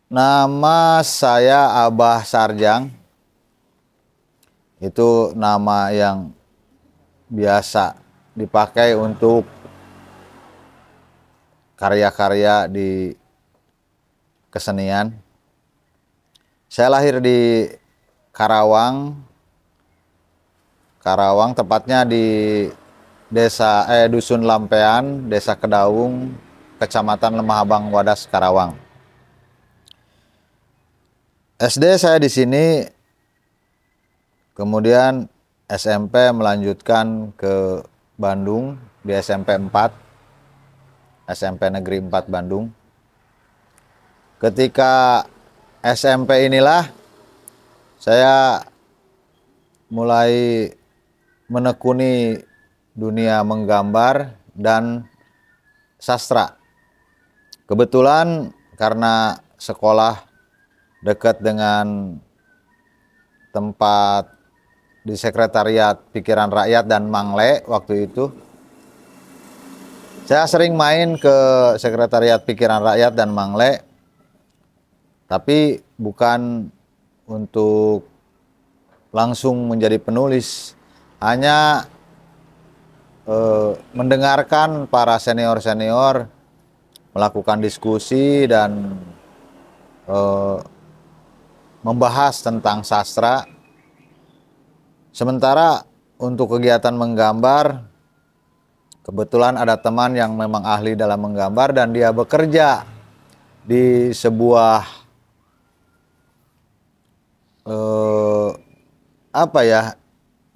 Nama saya Abah Sarjang. Itu nama yang biasa dipakai untuk karya-karya di kesenian. Saya lahir di Karawang. Karawang tepatnya di Dusun Lampean, Desa Kedaung, Kecamatan Lemah Abang Wadas, Karawang. SD saya di sini, kemudian SMP melanjutkan ke Bandung di SMP 4, SMP Negeri 4 Bandung. Ketika SMP inilah saya mulai menekuni dunia menggambar dan sastra. Kebetulan karena sekolah dekat dengan tempat di Sekretariat Pikiran Rakyat dan Mangle waktu itu, saya sering main ke Sekretariat Pikiran Rakyat dan Mangle, tapi bukan untuk langsung menjadi penulis, hanya mendengarkan para senior-senior melakukan diskusi dan membahas tentang sastra. Sementara untuk kegiatan menggambar, kebetulan ada teman yang memang ahli dalam menggambar dan dia bekerja di sebuah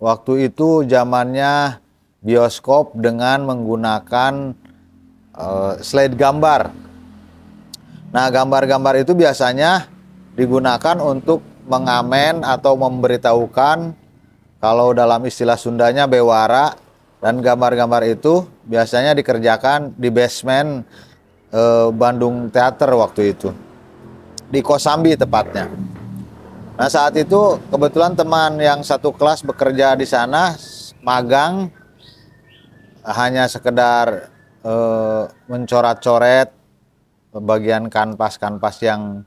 waktu itu zamannya bioskop dengan menggunakan slide gambar. Nah, gambar-gambar itu biasanya digunakan untuk mengamen atau memberitahukan, kalau dalam istilah Sundanya bewara, dan gambar-gambar itu biasanya dikerjakan di basement Bandung Theater waktu itu, di Kosambi tepatnya. Nah, saat itu kebetulan teman yang satu kelas bekerja di sana, magang, hanya sekedar mencoret-coret bagian kanvas-kanvas yang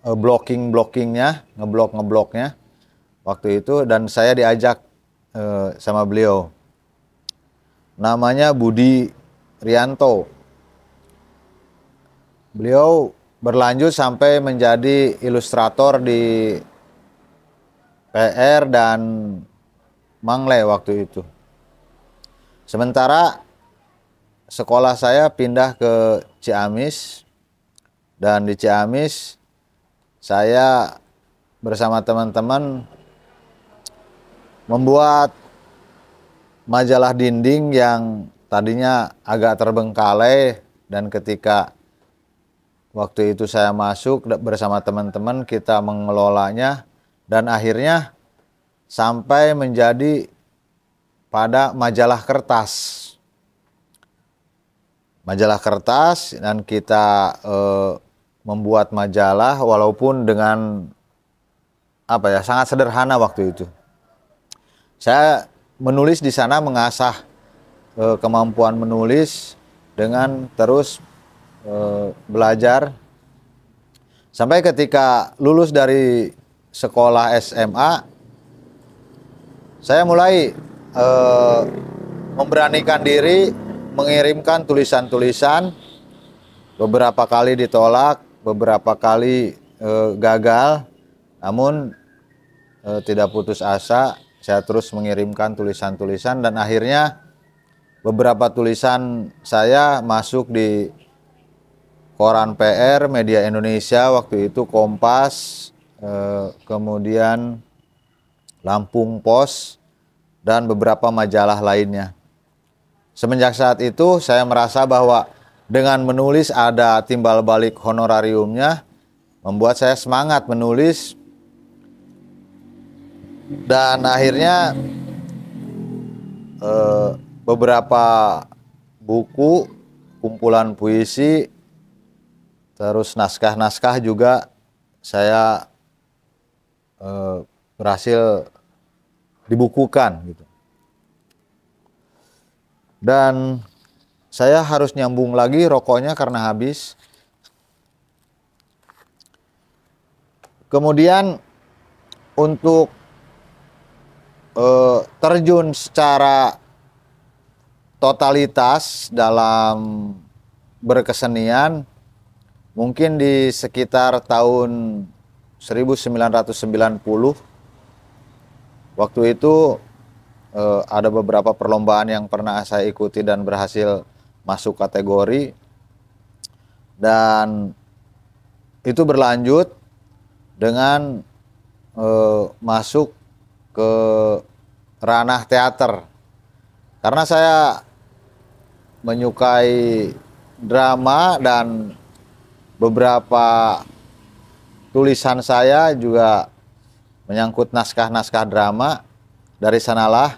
blocking-blockingnya, ngebloknya waktu itu, dan saya diajak sama beliau. Namanya Budi Rianto. Beliau berlanjut sampai menjadi ilustrator di PR dan Mangle waktu itu. Sementara sekolah saya pindah ke Ciamis, dan di Ciamis saya bersama teman-teman membuat majalah dinding yang tadinya agak terbengkalai, dan ketika waktu itu saya masuk bersama teman-teman, kita mengelolanya dan akhirnya sampai menjadi pada majalah kertas. Majalah kertas, dan kita membuat majalah walaupun dengan sangat sederhana waktu itu. Saya menulis di sana, mengasah kemampuan menulis dengan terus belajar sampai ketika lulus dari sekolah SMA, saya mulai memberanikan diri mengirimkan tulisan-tulisan. Beberapa kali ditolak, beberapa kali gagal, namun tidak putus asa, saya terus mengirimkan tulisan-tulisan, dan akhirnya beberapa tulisan saya masuk di koran PR, Media Indonesia waktu itu, Kompas, kemudian Lampung Pos, dan beberapa majalah lainnya. Semenjak saat itu saya merasa bahwa dengan menulis ada timbal balik honorariumnya, membuat saya semangat menulis, dan akhirnya beberapa buku, kumpulan puisi, terus naskah-naskah juga saya berhasil dibukukan gitu. Dan saya harus nyambung lagi rokoknya karena habis. Kemudian untuk terjun secara totalitas dalam berkesenian mungkin di sekitar tahun 1990. Waktu itu ada beberapa perlombaan yang pernah saya ikuti dan berhasil masuk kategori, dan itu berlanjut dengan masuk ke ranah teater. Karena saya menyukai drama dan beberapa tulisan saya juga menyangkut naskah-naskah drama. Dari sanalah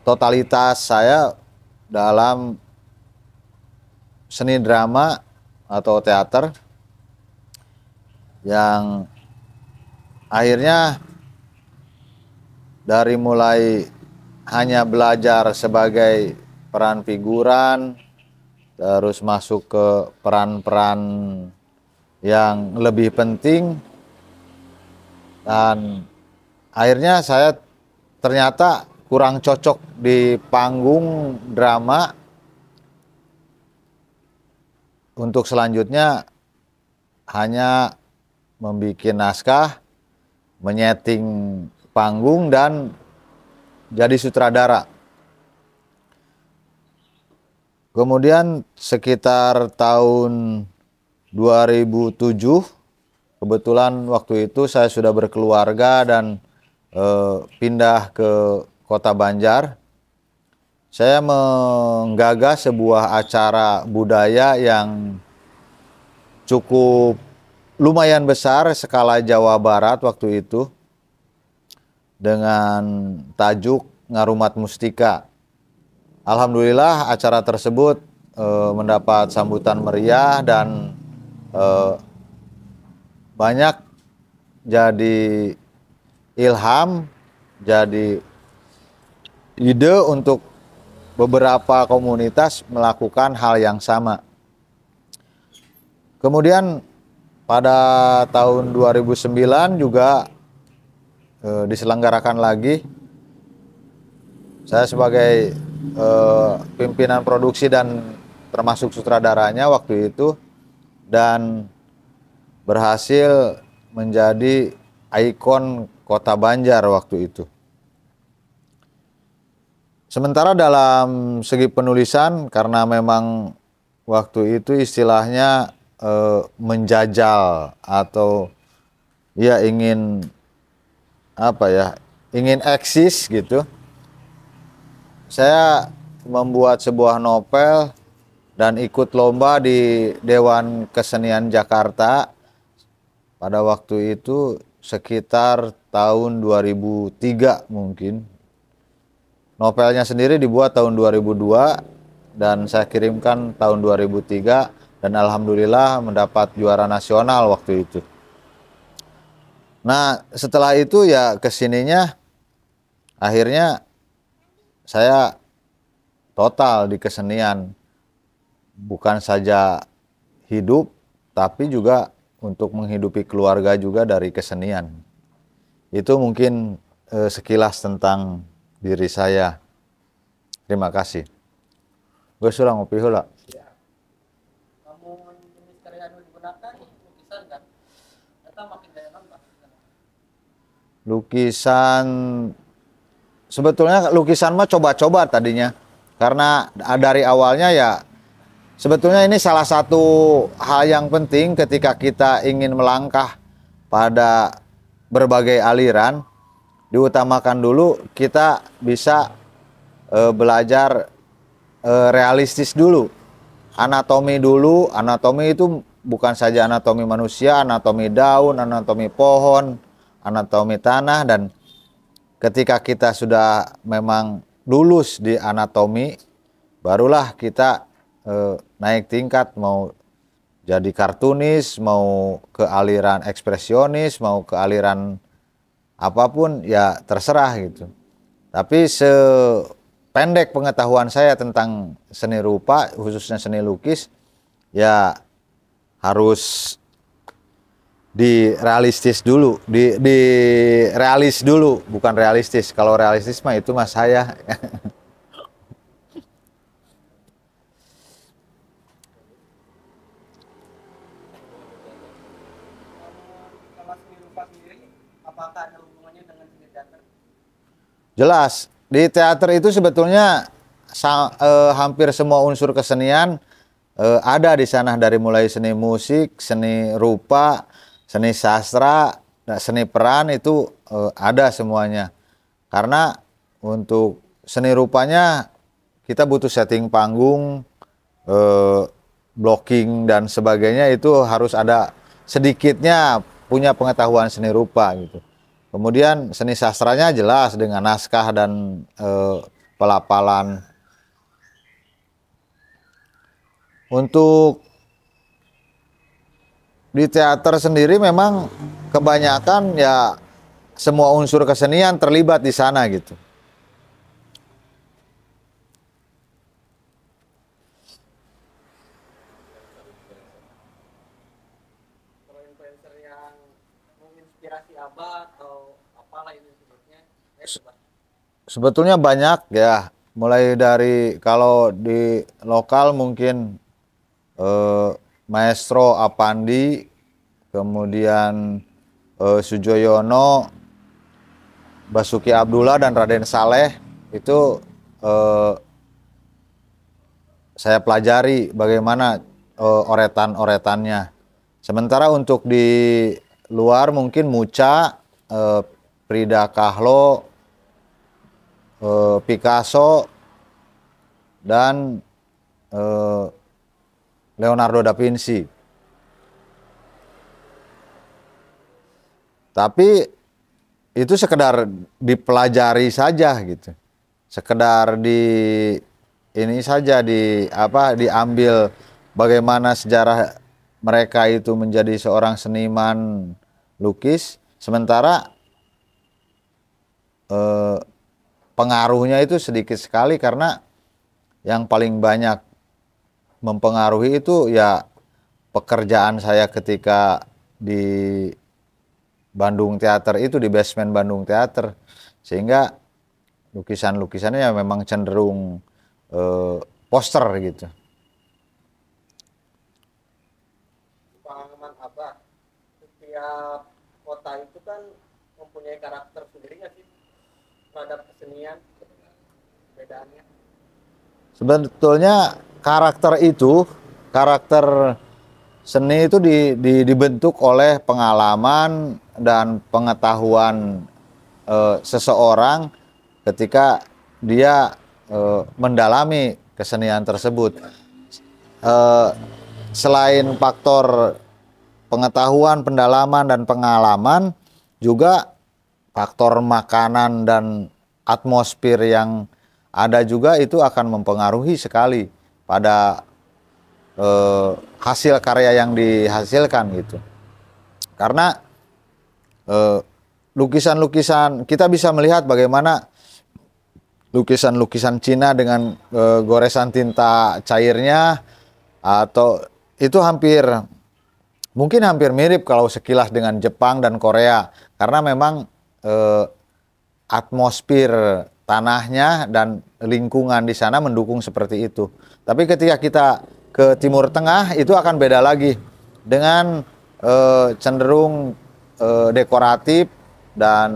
totalitas saya dalam seni drama atau teater, yang akhirnya dari mulai hanya belajar sebagai peran figuran, terus masuk ke peran-peran yang lebih penting, dan akhirnya saya ternyata kurang cocok di panggung drama. Untuk selanjutnya hanya membuat naskah, menyeting panggung, dan jadi sutradara. Kemudian sekitar tahun 2007, kebetulan waktu itu saya sudah berkeluarga dan pindah ke Kota Banjar. Saya menggagas sebuah acara budaya yang cukup lumayan besar skala Jawa Barat waktu itu, dengan tajuk Ngarumat Mustika. Alhamdulillah acara tersebut mendapat sambutan meriah dan banyak jadi ilham, jadi ide untuk beberapa komunitas melakukan hal yang sama. Kemudian pada tahun 2009 juga diselenggarakan lagi. Saya sebagai pimpinan produksi dan termasuk sutradaranya waktu itu, dan berhasil menjadi ikon Kota Banjar waktu itu. Sementara dalam segi penulisan, karena memang waktu itu istilahnya menjajal atau ya ingin ingin eksis gitu. Saya membuat sebuah novel dan ikut lomba di Dewan Kesenian Jakarta pada waktu itu sekitar tahun 2003 mungkin. Novelnya sendiri dibuat tahun 2002 dan saya kirimkan tahun 2003, dan alhamdulillah mendapat juara nasional waktu itu. Nah, setelah itu ya kesininya akhirnya saya total di kesenian, bukan saja hidup tapi juga untuk menghidupi keluarga juga dari kesenian. Itu mungkin sekilas tentang diri saya. Terima kasih. Gue sudah ngopi hula. Ya. Kamu jenis karya yang digunakan lukisan kan? Kita makin gaya nambah. Lukisan, sebetulnya lukisan mah coba-coba tadinya. Karena dari awalnya ya sebetulnya ini salah satu hal yang penting ketika kita ingin melangkah pada berbagai aliran. Diutamakan dulu kita bisa belajar realistis dulu, anatomi dulu. Anatomi itu bukan saja anatomi manusia, anatomi daun, anatomi pohon, anatomi tanah. Dan ketika kita sudah memang lulus di anatomi, barulah kita naik tingkat, mau jadi kartunis, mau ke aliran ekspresionis, mau ke aliran apapun ya terserah gitu. Tapi sependek pengetahuan saya tentang seni rupa, khususnya seni lukis, ya harus di realistis dulu, di realis dulu, bukan realistis. Kalau realistis mah itu mas saya. Kalau seni rupa sendiri, apakah ada hubungannya dengan seni teater? Jelas, di teater itu sebetulnya hampir semua unsur kesenian ada di sana, dari mulai seni musik, seni rupa, seni sastra, seni peran itu ada semuanya. Karena untuk seni rupanya kita butuh setting panggung, eh, blocking dan sebagainya, itu harus ada sedikitnya punya pengetahuan seni rupa gitu. Kemudian seni sastranya jelas dengan naskah dan pelapalan. Untuk di teater sendiri memang kebanyakan ya semua unsur kesenian terlibat di sana gitu. Kalau influencer yang menginspirasi Abah atau apalah ini sebutnya, coba. Sebetulnya banyak ya, mulai dari kalau di lokal mungkin eh, Maestro Apandi, kemudian Sujoyono, Basuki Abdullah dan Raden Saleh itu eh, saya pelajari bagaimana oretan-oretannya. Sementara untuk di luar mungkin Muca, Frida Kahlo, Picasso, dan eh, Leonardo da Vinci. Tapi itu sekedar dipelajari saja gitu. Sekedar di ini saja, di apa, diambil bagaimana sejarah mereka itu menjadi seorang seniman lukis, sementara eh, pengaruhnya itu sedikit sekali, karena yang paling banyak mempengaruhi itu ya pekerjaan saya ketika di Bandung Teater itu, di basement Bandung Teater, sehingga lukisan-lukisannya ya memang cenderung poster gitu. Pengalaman Abah, setiap kota itu kan mempunyai karakter sendiri nggak sih terhadap kesenian, bedanya? Sebetulnya karakter seni itu dibentuk oleh pengalaman dan pengetahuan seseorang ketika dia mendalami kesenian tersebut. Eh, Selain faktor pengetahuan, pendalaman, dan pengalaman, juga faktor makanan dan atmosfer yang ada juga itu akan mempengaruhi sekali pada hasil karya yang dihasilkan gitu. Karena lukisan-lukisan, kita bisa melihat bagaimana lukisan-lukisan Cina dengan goresan tinta cairnya, atau itu mungkin hampir mirip kalau sekilas dengan Jepang dan Korea, karena memang atmosfer tanahnya dan lingkungan di sana mendukung seperti itu. Tapi ketika kita ke Timur Tengah itu akan beda lagi, dengan cenderung dekoratif dan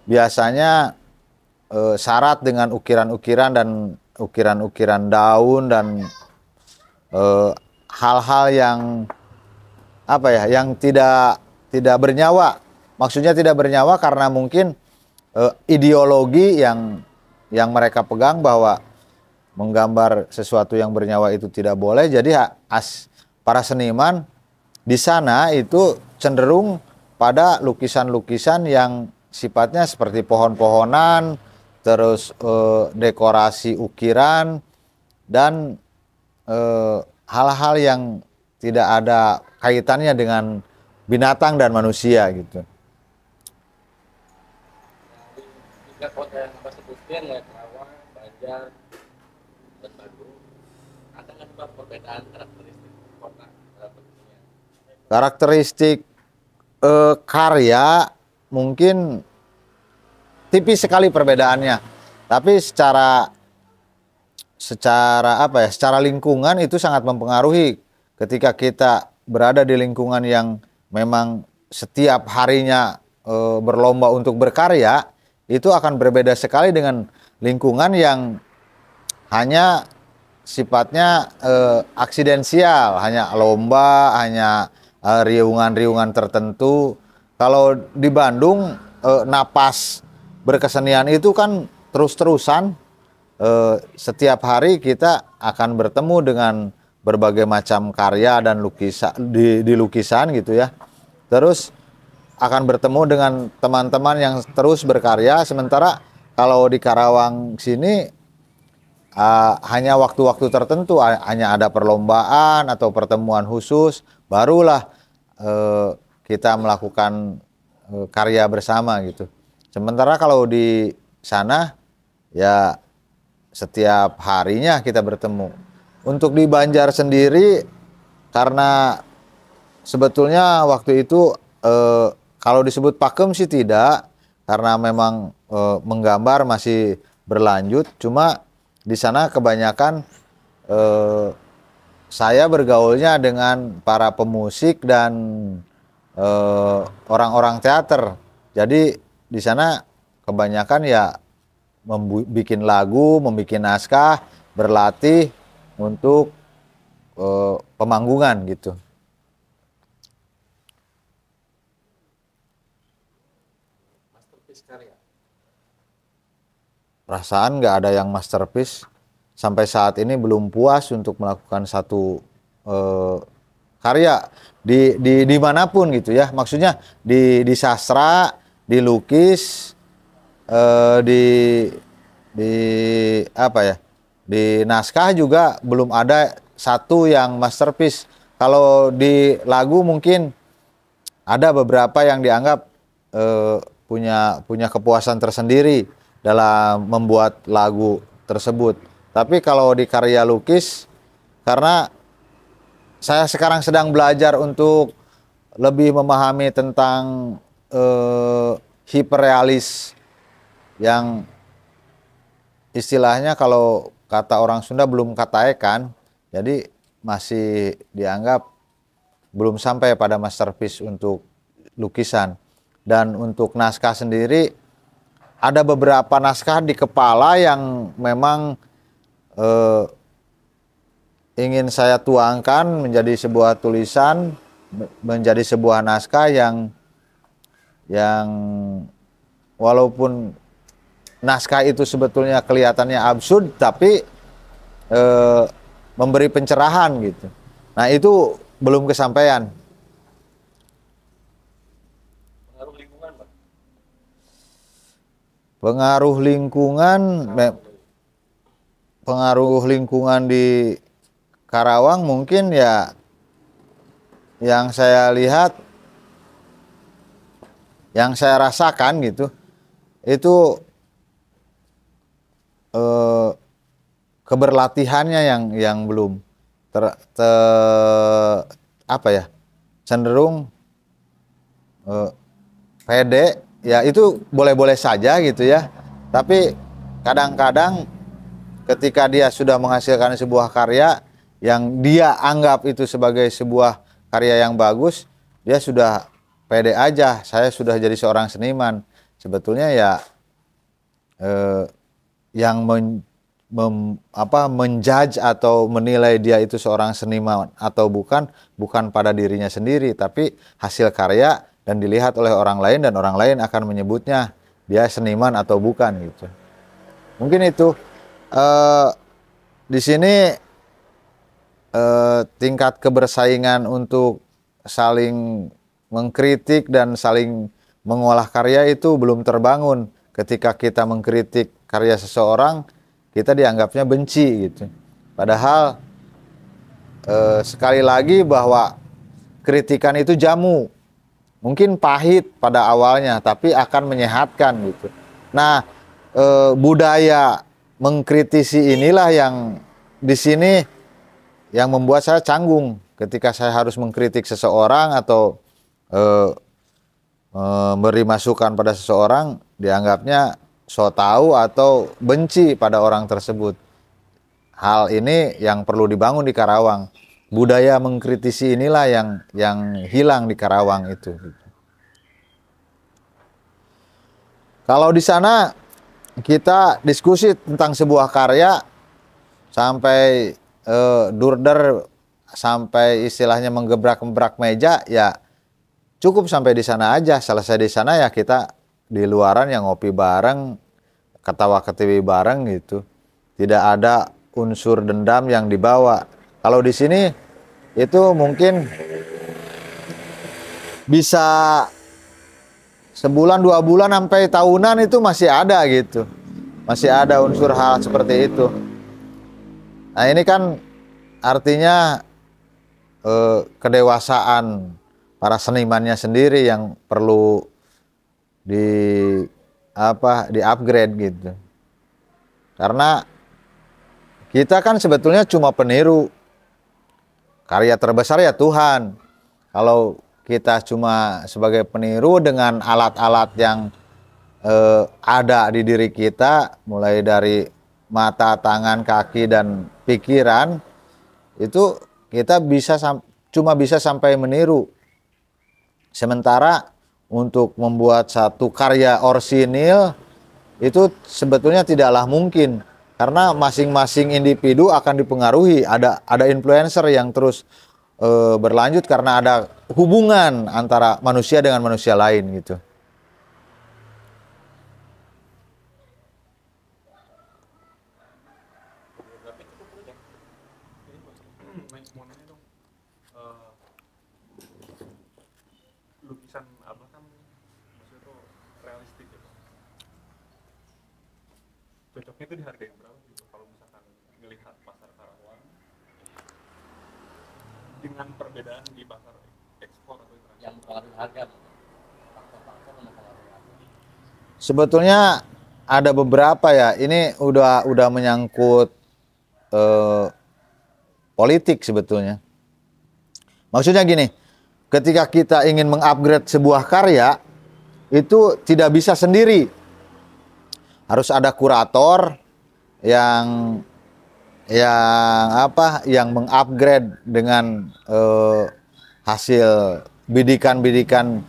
biasanya syarat dengan ukiran-ukiran dan ukiran-ukiran daun dan hal-hal yang apa ya, yang tidak bernyawa. Maksudnya tidak bernyawa karena mungkin ideologi yang mereka pegang bahwa menggambar sesuatu yang bernyawa itu tidak boleh. Jadi para seniman di sana itu cenderung pada lukisan-lukisan yang sifatnya seperti pohon-pohonan, terus dekorasi ukiran, dan hal-hal yang tidak ada kaitannya dengan binatang dan manusia gitu. Tiga kota yang Abah sebutkan ya, Karawang, Banjar, dan Bandung. Ada nggak Pak perbedaan karakteristik kota dalam kesenian? Karakteristik karya mungkin tipis sekali perbedaannya, tapi secara apa ya, secara lingkungan itu sangat mempengaruhi. Ketika kita berada di lingkungan yang memang setiap harinya berlomba untuk berkarya, itu akan berbeda sekali dengan lingkungan yang hanya sifatnya aksidensial, hanya lomba, hanya riungan-riungan tertentu. Kalau di Bandung napas berkesenian itu kan terus-terusan, setiap hari kita akan bertemu dengan berbagai macam karya dan lukisan di lukisan gitu ya. Terus akan bertemu dengan teman-teman yang terus berkarya. Sementara kalau di Karawang sini hanya waktu-waktu tertentu, hanya ada perlombaan atau pertemuan khusus, barulah kita melakukan karya bersama gitu. Sementara kalau di sana ya setiap harinya kita bertemu. Untuk di Banjar sendiri, karena sebetulnya waktu itu kalau disebut pakem sih tidak, karena memang menggambar masih berlanjut. Cuma di sana kebanyakan saya bergaulnya dengan para pemusik dan orang-orang teater. Jadi di sana kebanyakan ya bikin lagu, membuat naskah, berlatih untuk pemanggungan gitu. Masterpiece karya. Perasaan nggak ada yang masterpiece. Sampai saat ini belum puas untuk melakukan satu karya di manapun gitu ya. Maksudnya di sastra, di lukis, di apa ya? Di naskah juga belum ada satu yang masterpiece. Kalau di lagu mungkin ada beberapa yang dianggap punya kepuasan tersendiri dalam membuat lagu tersebut. Tapi kalau di karya lukis, karena saya sekarang sedang belajar untuk lebih memahami tentang hiperrealis, yang istilahnya kalau kata orang Sunda belum kataekan, jadi masih dianggap belum sampai pada masterpiece untuk lukisan. Dan untuk naskah sendiri, ada beberapa naskah di kepala yang memang ingin saya tuangkan menjadi sebuah tulisan, menjadi sebuah naskah yang walaupun naskah itu sebetulnya kelihatannya absurd, tapi memberi pencerahan gitu. Nah itu belum kesampaian. Pengaruh lingkungan, Pak. Pengaruh lingkungan di Karawang mungkin ya yang saya lihat, yang saya rasakan gitu, itu keberlatihannya yang belum apa ya, cenderung pede ya, itu boleh-boleh saja gitu ya, tapi kadang-kadang ketika dia sudah menghasilkan sebuah karya yang dia anggap itu sebagai sebuah karya yang bagus, dia sudah pede aja, saya sudah jadi seorang seniman. Sebetulnya ya yang menjudge atau menilai dia itu seorang seniman atau bukan pada dirinya sendiri, tapi hasil karya dan dilihat oleh orang lain, dan orang lain akan menyebutnya dia seniman atau bukan gitu. Mungkin itu di sini tingkat kebersaingan untuk saling mengkritik dan saling mengolah karya itu belum terbangun. Ketika kita mengkritik karya seseorang, kita dianggapnya benci gitu. Padahal sekali lagi bahwa kritikan itu jamu. Mungkin pahit pada awalnya, tapi akan menyehatkan gitu. Nah, budaya mengkritisi inilah yang di sini yang membuat saya canggung ketika saya harus mengkritik seseorang atau memberi masukan pada seseorang, dianggapnya so tahu atau benci pada orang tersebut. Hal ini yang perlu dibangun di Karawang. Budaya mengkritisi inilah yang hilang di Karawang itu. Kalau di sana kita diskusi tentang sebuah karya sampai durder, sampai istilahnya menggebrak-gebrak meja, ya cukup sampai di sana aja. Selesai di sana ya kita di luaran yang ngopi bareng, ketawa-ketiwi bareng gitu. Tidak ada unsur dendam yang dibawa. Kalau di sini itu mungkin bisa sebulan, 2 bulan, sampai tahunan itu masih ada gitu. Masih ada unsur hal seperti itu. Nah ini kan artinya kedewasaan para senimannya sendiri yang perlu di-upgrade gitu. Karena kita kan sebetulnya cuma peniru. Karya terbesar ya Tuhan. Kalau kita cuma sebagai peniru dengan alat-alat yang ada di diri kita, mulai dari mata, tangan, kaki, dan pikiran, itu kita cuma bisa sampai meniru. Sementara untuk membuat satu karya orsinil itu sebetulnya tidaklah mungkin, karena masing-masing individu akan dipengaruhi. Ada influencer yang terus berlanjut karena ada hubungan antara manusia dengan manusia lain gitu. Lukisan Abah kan maksudnya tuh realistik gitu. Cocoknya itu dihargai berapa gitu kalau misalkan melihat pasar Karawang dengan perbedaan di pasar ekspor atau internasional? Yang mempengaruhi harga, faktor-faktor yang mempengaruhi harga. Sebetulnya ada beberapa ya. Ini udah menyangkut politik sebetulnya. Maksudnya gini, ketika kita ingin mengupgrade sebuah karya, itu tidak bisa sendiri. Harus ada kurator yang mengupgrade dengan hasil bidikan-bidikan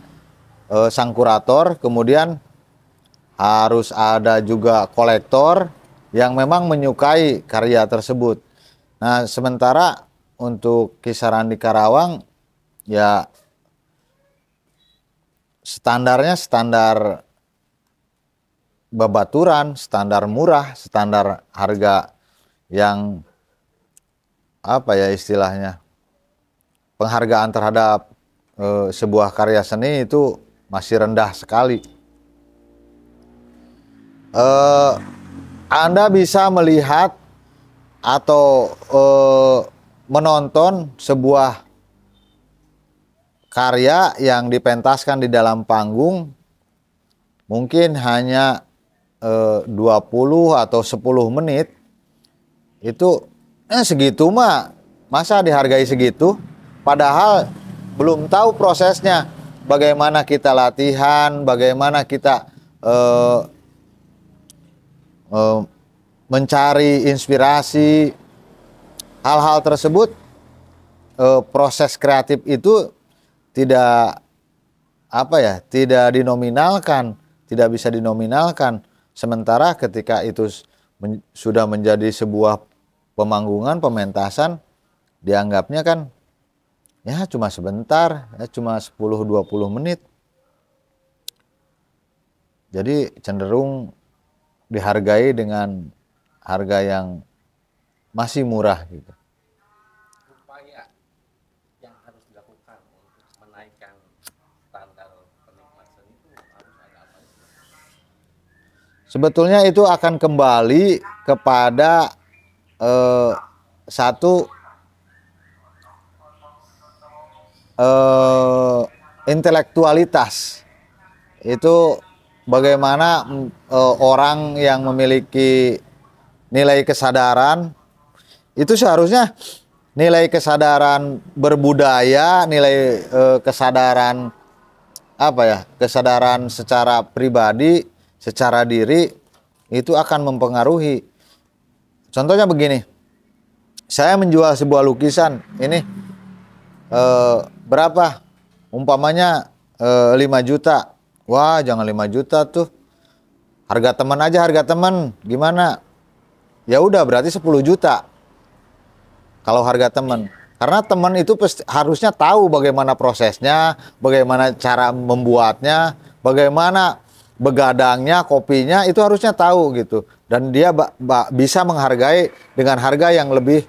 sang kurator. Kemudian harus ada juga kolektor yang memang menyukai karya tersebut. Nah, sementara untuk kisaran di Karawang ya standarnya standar babaturan, standar murah, standar harga yang istilahnya penghargaan terhadap sebuah karya seni itu masih rendah sekali. Anda bisa melihat atau menonton sebuah karya yang dipentaskan di dalam panggung mungkin hanya 20 atau 10 menit, itu segitu mah masa dihargai segitu, padahal belum tahu prosesnya, bagaimana kita latihan, bagaimana kita mencari inspirasi. Hal-hal tersebut, proses kreatif itu tidak dinominalkan, tidak bisa dinominalkan. Sementara ketika itu sudah menjadi sebuah pemanggungan, pementasan, dianggapnya kan ya cuma sebentar, ya cuma 10-20 menit. Jadi cenderung dihargai dengan harga yang masih murah gitu. Upaya yang harus dilakukan untuk menaikkan standar penikmat seni itu harus ada apa sih? Sebetulnya itu akan kembali kepada intelektualitas. Itu bagaimana orang yang memiliki nilai kesadaran itu seharusnya nilai kesadaran berbudaya, nilai kesadaran apa ya, kesadaran secara pribadi, secara diri itu akan mempengaruhi. Contohnya begini, saya menjual sebuah lukisan ini berapa? Umpamanya 5 juta. Wah, jangan 5 juta tuh. Harga teman aja, harga teman. Gimana? Ya udah berarti 10 juta. Kalau harga teman. Karena teman itu harusnya tahu bagaimana prosesnya, bagaimana cara membuatnya, bagaimana begadangnya, kopinya, itu harusnya tahu gitu. Dan dia bisa menghargai dengan harga yang lebih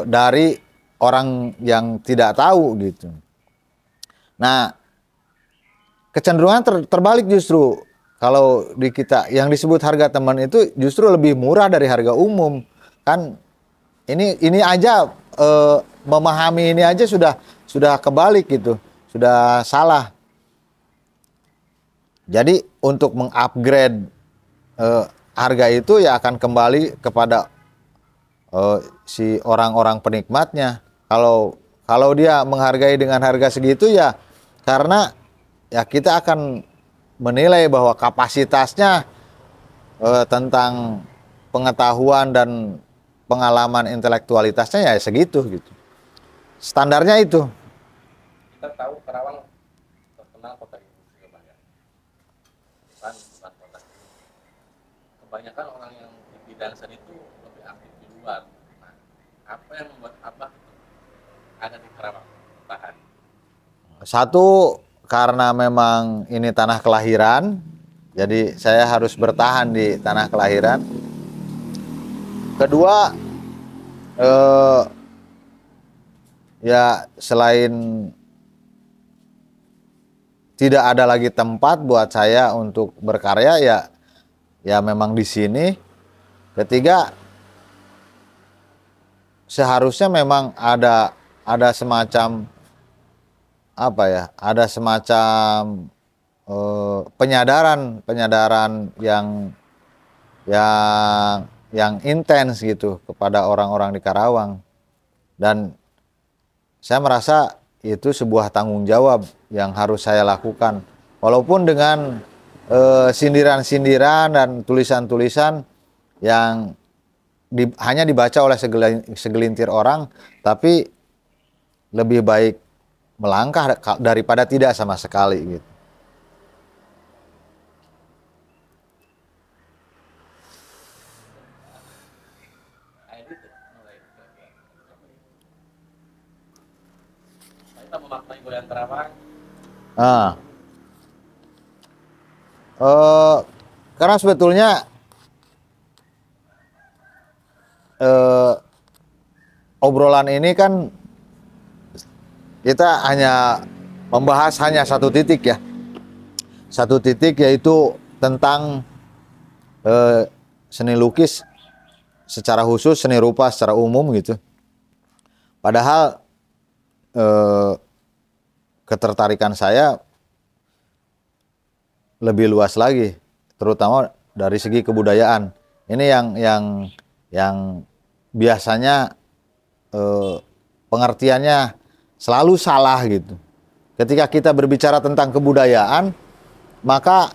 dari orang yang tidak tahu gitu. Nah, kecenderungan terbalik justru. Kalau di kita yang disebut harga teman itu justru lebih murah dari harga umum. Kan ini aja memahami ini aja sudah kebalik gitu. Sudah salah. Jadi untuk mengupgrade harga itu ya akan kembali kepada si orang-orang penikmatnya. Kalau dia menghargai dengan harga segitu ya karena ya kita akan menilai bahwa kapasitasnya tentang pengetahuan dan pengalaman intelektualitasnya ya segitu gitu. Standarnya itu. Kita tahu Karawang terkenal kota industri banyak. Bukan kota. Kebanyakan orang yang di bidang seni itu lebih aktif di luar. Nah, apa yang membuat Abah ada di Karawang tahan? Satu, karena memang ini tanah kelahiran, jadi saya harus bertahan di tanah kelahiran. Kedua, ya selain tidak ada lagi tempat buat saya untuk berkarya, ya memang di sini. Ketiga, seharusnya memang ada semacam apa ya, ada semacam penyadaran yang intens gitu kepada orang-orang di Karawang. Dan saya merasa itu sebuah tanggung jawab yang harus saya lakukan. Walaupun dengan sindiran-sindiran dan tulisan-tulisan yang hanya dibaca oleh segelintir orang, tapi lebih baik melangkah daripada tidak sama sekali gitu. Kita memaknai budaya Karawang. Nah, karena sebetulnya obrolan ini kan kita hanya membahas hanya satu titik ya. Satu titik yaitu tentang seni lukis secara khusus, seni rupa secara umum gitu. Padahal ketertarikan saya lebih luas lagi, terutama dari segi kebudayaan. Ini yang biasanya pengertiannya selalu salah gitu. Ketika kita berbicara tentang kebudayaan, maka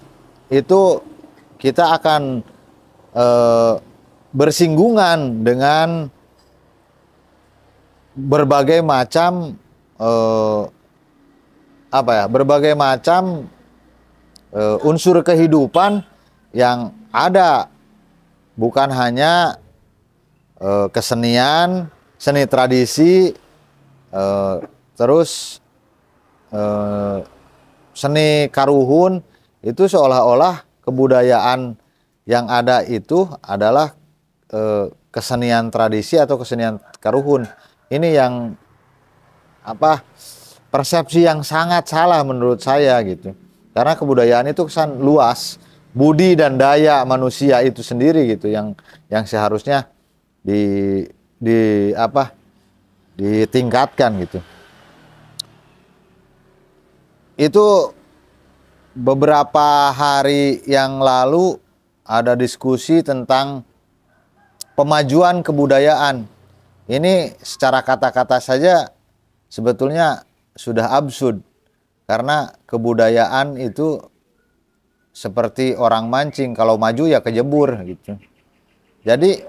itu kita akan bersinggungan dengan berbagai macam berbagai macam unsur kehidupan yang ada, bukan hanya kesenian, seni tradisi, terus seni karuhun. Itu seolah-olah kebudayaan yang ada itu adalah kesenian tradisi atau kesenian karuhun. Ini yang persepsi yang sangat salah menurut saya gitu. Karena kebudayaan itu kesan luas, budi dan daya manusia itu sendiri gitu yang seharusnya ditingkatkan gitu. Itu beberapa hari yang lalu ada diskusi tentang pemajuan kebudayaan. Ini secara kata-kata saja sebetulnya sudah absurd. Karena kebudayaan itu seperti orang mancing, kalau maju ya kejebur gitu. Jadi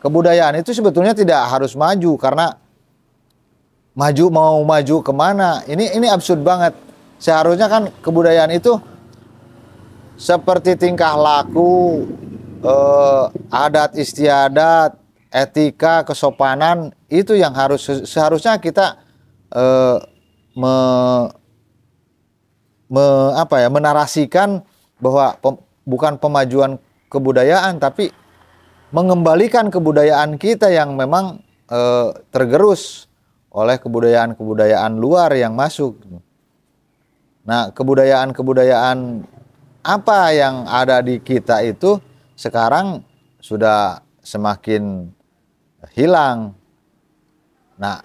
kebudayaan itu sebetulnya tidak harus maju, karena mau maju kemana? Ini absurd banget. Seharusnya kan kebudayaan itu seperti tingkah laku, adat istiadat, etika, kesopanan, itu yang seharusnya kita menarasikan bahwa bukan pemajuan kebudayaan, tapi mengembalikan kebudayaan kita yang memang tergerus oleh kebudayaan-kebudayaan luar yang masuk. Nah, kebudayaan-kebudayaan apa yang ada di kita itu sekarang sudah semakin hilang. Nah,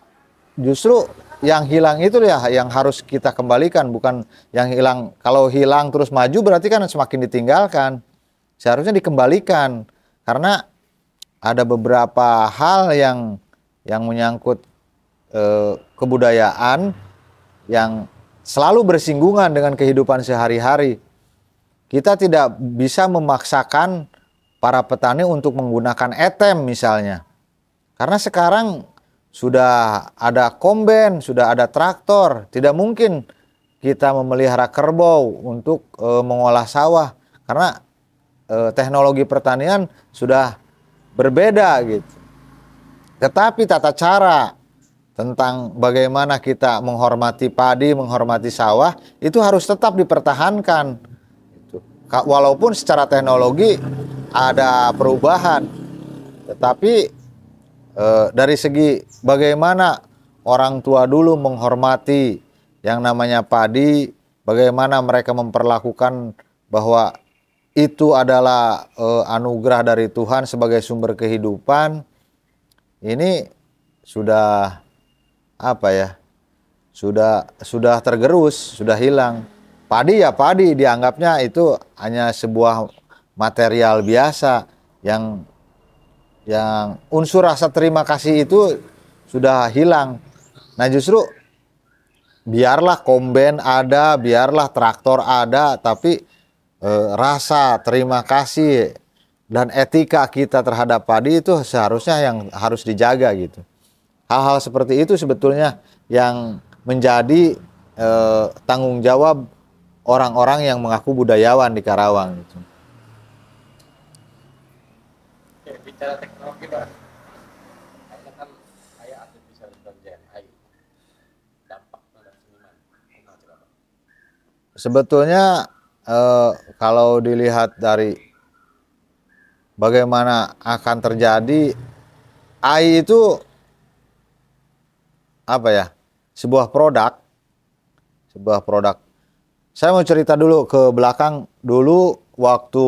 justru yang hilang itu ya yang harus kita kembalikan, bukan yang hilang. Kalau hilang terus maju berarti kan semakin ditinggalkan. Seharusnya dikembalikan, karena ada beberapa hal yang menyangkut kebudayaan yang selalu bersinggungan dengan kehidupan sehari-hari. Kita tidak bisa memaksakan para petani untuk menggunakan etem misalnya. Karena sekarang sudah ada kombain, sudah ada traktor. Tidak mungkin kita memelihara kerbau untuk mengolah sawah. Karena teknologi pertanian sudah berbeda gitu. Tetapi tata cara tentang bagaimana kita menghormati padi, menghormati sawah, itu harus tetap dipertahankan. Walaupun secara teknologi ada perubahan, tetapi dari segi bagaimana orang tua dulu menghormati yang namanya padi, bagaimana mereka memperlakukan bahwa itu adalah anugerah dari Tuhan sebagai sumber kehidupan, ini sudah sudah tergerus, sudah hilang. Padi ya padi, dianggapnya itu hanya sebuah material biasa yang unsur rasa terima kasih itu sudah hilang. Nah, justru biarlah kombain ada, biarlah traktor ada, tapi rasa terima kasih dan etika kita terhadap padi itu seharusnya yang harus dijaga gitu. Hal-hal seperti itu sebetulnya yang menjadi tanggung jawab orang-orang yang mengaku budayawan di Karawang gitu. Oke, bicara teknologi, Pak. Kayaknya kan saya artificial intelligence, AI. Dampak terhadap seniman. Gimana, Pak? Sebetulnya kalau dilihat dari bagaimana akan terjadi, AI itu sebuah produk. Saya mau cerita dulu ke belakang dulu, waktu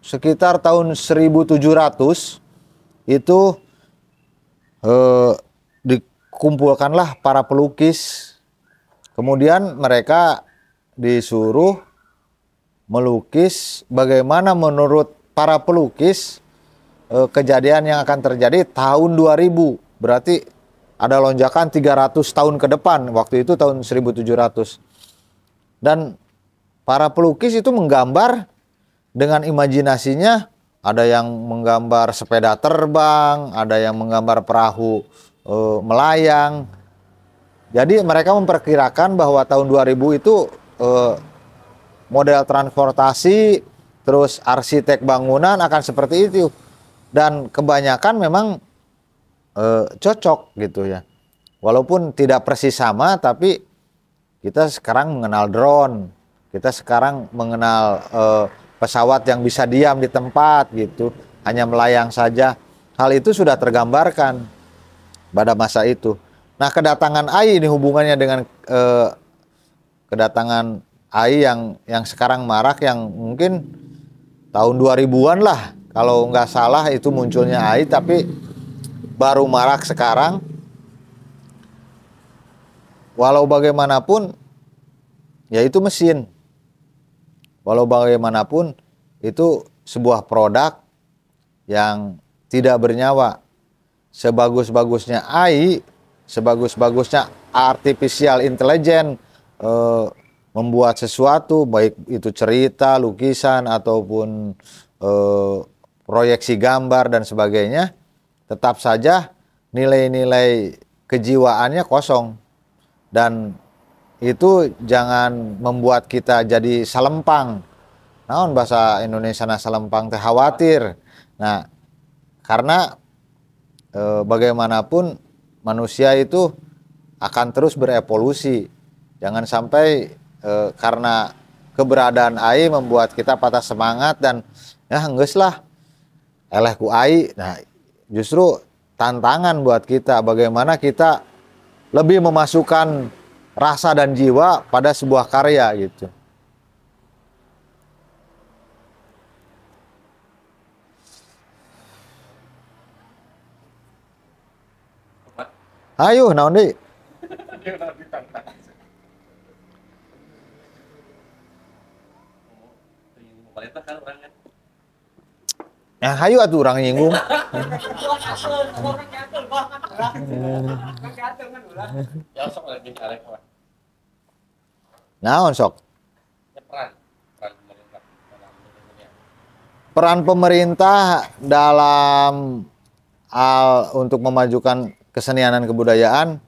sekitar tahun 1700 itu dikumpulkanlah para pelukis. Kemudian mereka disuruh melukis bagaimana menurut para pelukis kejadian yang akan terjadi tahun 2000. Berarti ada lonjakan 300 tahun ke depan, waktu itu tahun 1700. Dan para pelukis itu menggambar dengan imajinasinya, ada yang menggambar sepeda terbang, ada yang menggambar perahu melayang. Jadi mereka memperkirakan bahwa tahun 2000 itu model transportasi, terus arsitek bangunan akan seperti itu. Dan kebanyakan memang cocok gitu ya. Walaupun tidak persis sama, tapi kita sekarang mengenal drone, kita sekarang mengenal pesawat yang bisa diam di tempat gitu, hanya melayang saja. Hal itu sudah tergambarkan pada masa itu. Nah, kedatangan AI ini hubungannya dengan kedatangan AI yang sekarang marak, yang mungkin tahun 2000-an lah kalau nggak salah itu munculnya AI, tapi baru marak sekarang. Walau bagaimanapun ya itu mesin, walau bagaimanapun itu sebuah produk yang tidak bernyawa. Sebagus-bagusnya AI sebagus-bagusnya artificial intelligence membuat sesuatu, baik itu cerita, lukisan, ataupun proyeksi gambar dan sebagainya, tetap saja nilai-nilai kejiwaannya kosong. Dan itu jangan membuat kita jadi salempang. Naon bahasa Indonesia na salempang teh khawatir. Nah, karena bagaimanapun manusia itu akan terus berevolusi. Jangan sampai karena keberadaan AI membuat kita patah semangat dan ya geus lah eleh ku AI. Nah, justru tantangan buat kita bagaimana kita lebih memasukkan rasa dan jiwa pada sebuah karya gitu. Ayo, naon deui? Pemerintah kan orangnya. Ya, hayu atuh urang nyinggung. Ya sok lagi arek apa? Naon sok? Ya peran pemerintah dalam dunia. Peran pemerintah dalam hal untuk memajukan kesenian dan kebudayaan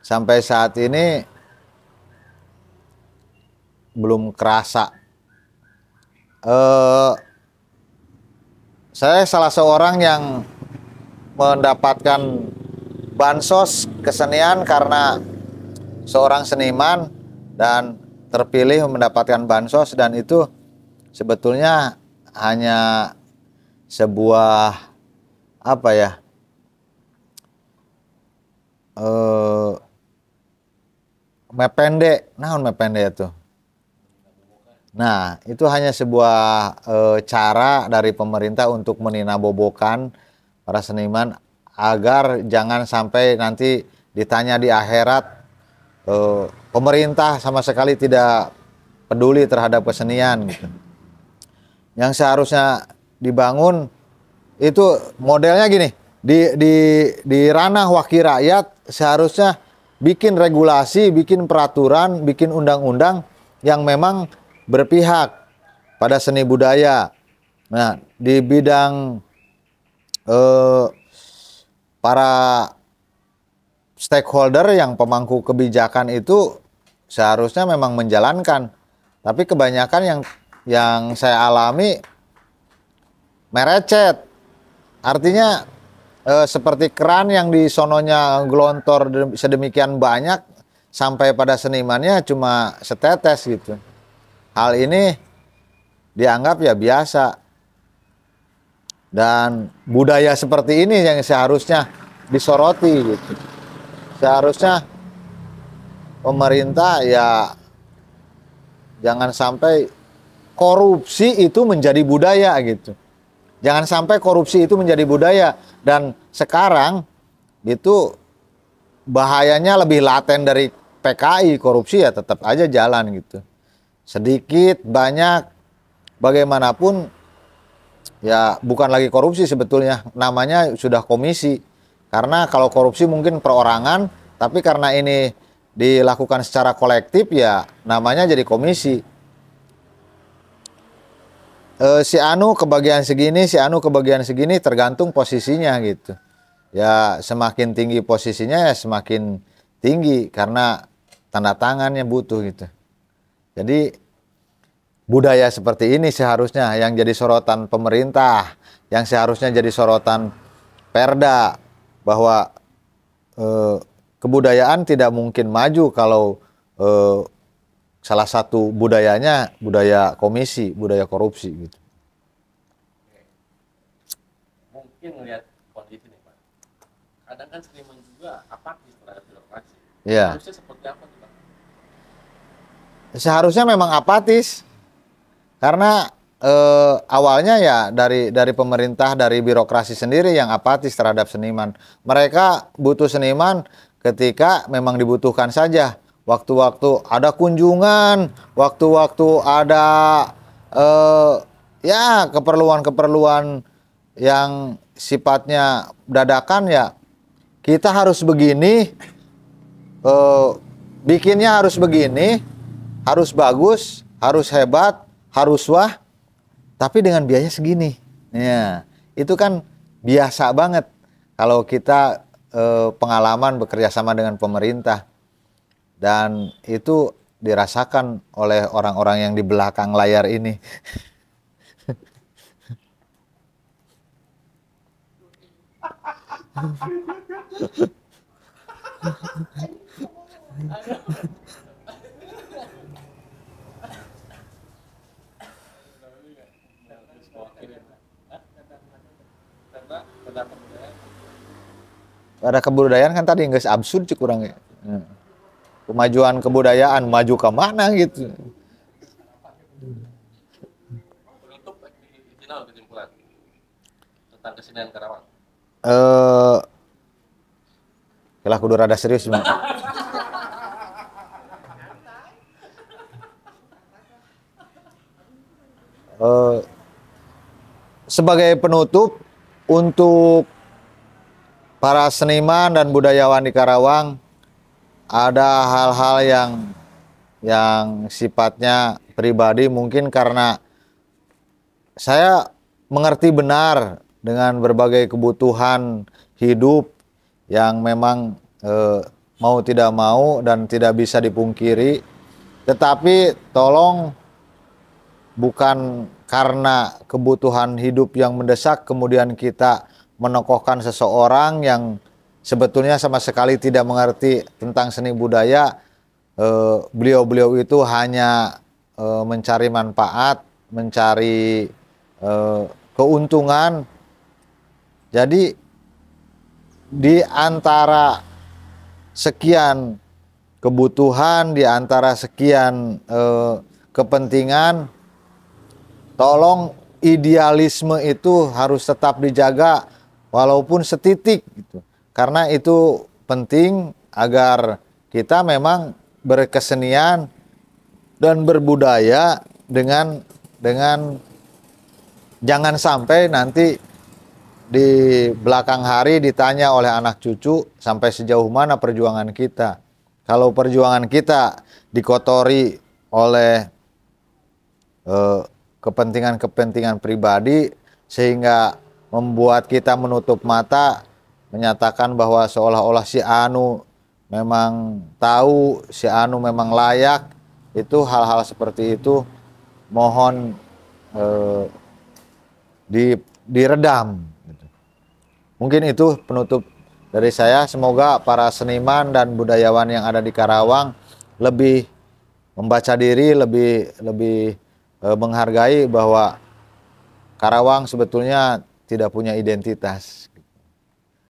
sampai saat ini belum kerasa. Saya salah seorang yang mendapatkan bansos kesenian karena seorang seniman dan terpilih mendapatkan bansos, dan itu sebetulnya hanya sebuah apa ya, mepende, naon mepende itu. Nah, itu hanya sebuah cara dari pemerintah untuk meninabobokan para seniman agar jangan sampai nanti ditanya di akhirat pemerintah sama sekali tidak peduli terhadap kesenian gitu. Yang seharusnya dibangun itu modelnya gini, di ranah wakil rakyat seharusnya bikin regulasi, bikin peraturan, bikin undang-undang yang memang berpihak pada seni budaya. Nah, di bidang para stakeholder yang pemangku kebijakan itu seharusnya memang menjalankan. Tapi kebanyakan yang saya alami merecet. Artinya seperti keran yang di sononya gelontor sedemikian banyak sampai pada senimannya cuma setetes gitu. Hal ini dianggap ya biasa. Dan budaya seperti ini yang seharusnya disoroti gitu. Seharusnya pemerintah ya jangan sampai korupsi itu menjadi budaya gitu. Jangan sampai korupsi itu menjadi budaya. Dan sekarang itu bahayanya lebih laten dari PKI. Korupsi ya tetap aja jalan gitu. Sedikit, banyak, bagaimanapun ya bukan lagi korupsi sebetulnya. Namanya sudah komisi. Karena kalau korupsi mungkin perorangan, tapi karena ini dilakukan secara kolektif ya namanya jadi komisi. Si anu kebagian segini, si anu kebagian segini, tergantung posisinya gitu. Ya semakin tinggi posisinya ya semakin tinggi karena tanda tangannya butuh gitu. Jadi budaya seperti ini seharusnya yang jadi sorotan pemerintah, yang seharusnya jadi sorotan Perda, bahwa kebudayaan tidak mungkin maju kalau salah satu budayanya budaya komisi, budaya korupsi gitu. Mungkin melihat kondisi nih Pak. Kadang kan seniman juga apatis terhadap birokrasi. Iya. Harusnya seperti apa tuh Pak? Seharusnya memang apatis. Karena awalnya ya dari pemerintah, dari birokrasi sendiri yang apatis terhadap seniman. Mereka butuh seniman ketika memang dibutuhkan saja. Waktu-waktu ada kunjungan, waktu-waktu ada ya keperluan-keperluan yang sifatnya dadakan ya kita harus begini, bikinnya harus begini, harus bagus, harus hebat, harus wah, tapi dengan biaya segini. Ya, itu kan biasa banget kalau kita pengalaman bekerja sama dengan pemerintah, dan itu dirasakan oleh orang-orang yang di belakang layar ini. Pada kebudayaan kan tadi nggak absurd cik kurang ya. Kemajuan kebudayaan maju ke mana gitu. Penutup final kesimpulan tentang kesenian Karawang. Lah kudu rada serius. Sebagai penutup untuk para seniman dan budayawan di Karawang, ada hal-hal yang sifatnya pribadi, mungkin karena saya mengerti benar dengan berbagai kebutuhan hidup yang memang mau tidak mau dan tidak bisa dipungkiri. Tetapi tolong, bukan karena kebutuhan hidup yang mendesak kemudian kita menokohkan seseorang yang sebetulnya sama sekali tidak mengerti tentang seni budaya. Beliau-beliau itu hanya mencari manfaat, mencari keuntungan. Jadi di antara sekian kebutuhan, di antara sekian kepentingan, tolong idealisme itu harus tetap dijaga walaupun setitik gitu. Karena itu penting agar kita memang berkesenian dan berbudaya dengan jangan sampai nanti di belakang hari ditanya oleh anak cucu sampai sejauh mana perjuangan kita. Kalau perjuangan kita dikotori oleh kepentingan-kepentingan pribadi sehingga membuat kita menutup mata, menyatakan bahwa seolah-olah si Anu memang tahu, si Anu memang layak, itu hal-hal seperti itu mohon diredam. Mungkin itu penutup dari saya. Semoga para seniman dan budayawan yang ada di Karawang lebih membaca diri, lebih menghargai bahwa Karawang sebetulnya tidak punya identitas.